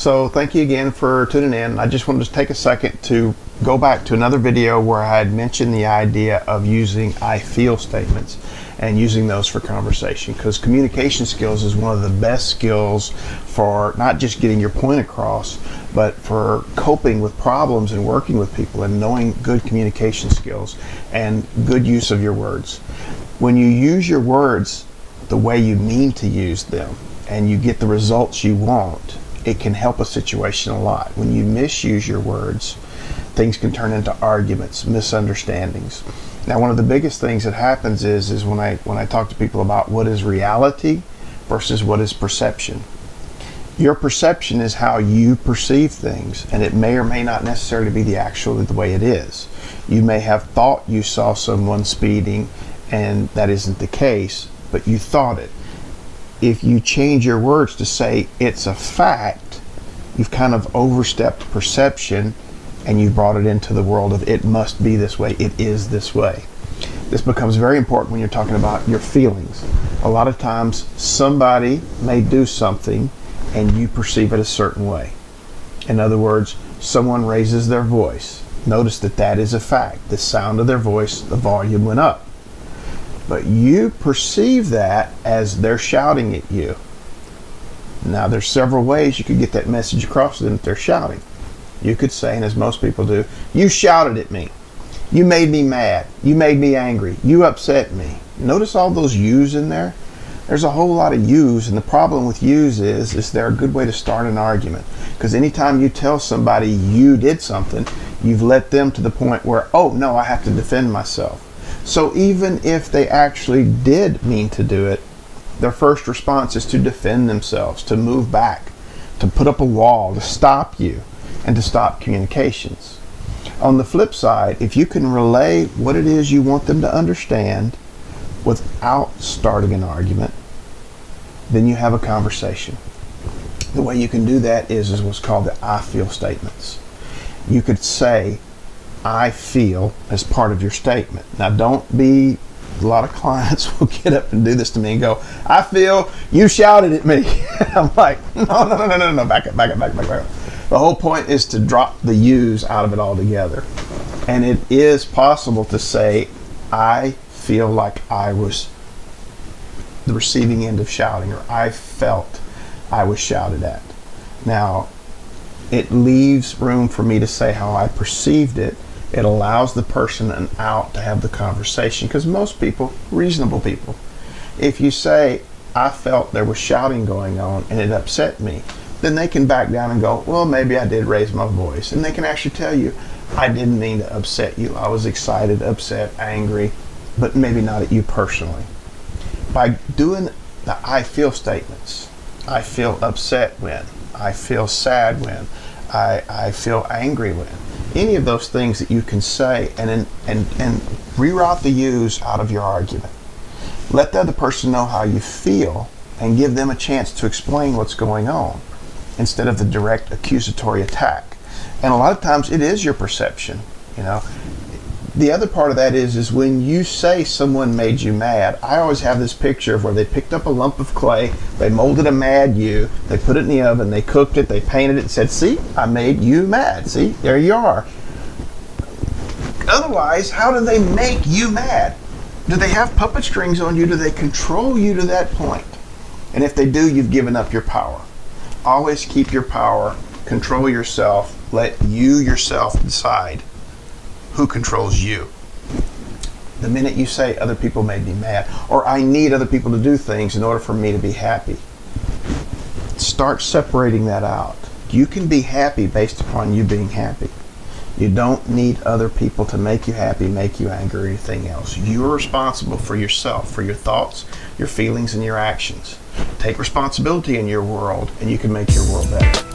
So thank you again for tuning in. I just wanted to take a second to go back to another video where I had mentioned the idea of using I feel statements and using those for conversation, because communication skills is one of the best skills for not just getting your point across, but for coping with problems and working with people and knowing good communication skills and good use of your words. When you use your words the way you mean to use them and you get the results you want, it can help a situation a lot. When you misuse your words, things can turn into arguments, misunderstandings. Now, one of the biggest things that happens is when I talk to people about what is reality versus what is perception. Your perception is how you perceive things, and it may or may not necessarily be the way it is. You may have thought you saw someone speeding, and that isn't the case, but you thought it. If you change your words to say it's a fact, you've kind of overstepped perception and you brought it into the world of it must be this way, it is this way. This becomes very important when you're talking about your feelings. A lot of times somebody may do something and you perceive it a certain way. In other words, someone raises their voice. Notice that that is a fact. The sound of their voice, the volume went up. But you perceive that as they're shouting at you. Now, there's several ways you could get that message across to them that they're shouting. You could say, and as most people do, you shouted at me. You made me mad. You made me angry. You upset me. Notice all those yous in there? There's a whole lot of yous, and the problem with yous is they're a good way to start an argument. Because anytime you tell somebody you did something, you've led them to the point where, oh, no, I have to defend myself. So even if they actually did mean to do it, their first response is to defend themselves, to move back, to put up a wall, to stop you, and to stop communications. On the flip side, if you can relay what it is you want them to understand without starting an argument, then you have a conversation. The way you can do that is what's called the I feel statements. You could say, I feel as part of your statement. Now, don't be, a lot of clients will get up and do this to me and go, I feel you shouted at me. I'm like, no, back up. The whole point is to drop the yous out of it altogether. And it is possible to say, I feel like I was the receiving end of shouting, or I felt I was shouted at. Now, it leaves room for me to say how I perceived it. It allows the person an out to have the conversation, because most people, reasonable people, if you say, I felt there was shouting going on and it upset me, then they can back down and go, well, maybe I did raise my voice. And they can actually tell you, I didn't mean to upset you. I was excited, upset, angry, but maybe not at you personally. By doing the I feel statements, I feel upset when, I feel sad when, I feel angry when, any of those things that you can say and reroute the yous out of your argument. Let the other person know how you feel and give them a chance to explain what's going on instead of the direct accusatory attack. And a lot of times it is your perception, you know. The other part of that is when you say someone made you mad, I always have this picture of where they picked up a lump of clay, they molded a mad you, they put it in the oven, they cooked it, they painted it and said, see, I made you mad. See, there you are. Otherwise, how do they make you mad? Do they have puppet strings on you? Do they control you to that point? And if they do, you've given up your power. Always keep your power, control yourself, let you yourself decide who controls you. The minute you say other people made me mad, or I need other people to do things in order for me to be happy, start separating that out. You can be happy based upon you being happy. You don't need other people to make you happy, make you angry, or anything else. You're responsible for yourself, for your thoughts, your feelings, and your actions. Take responsibility in your world, and you can make your world better.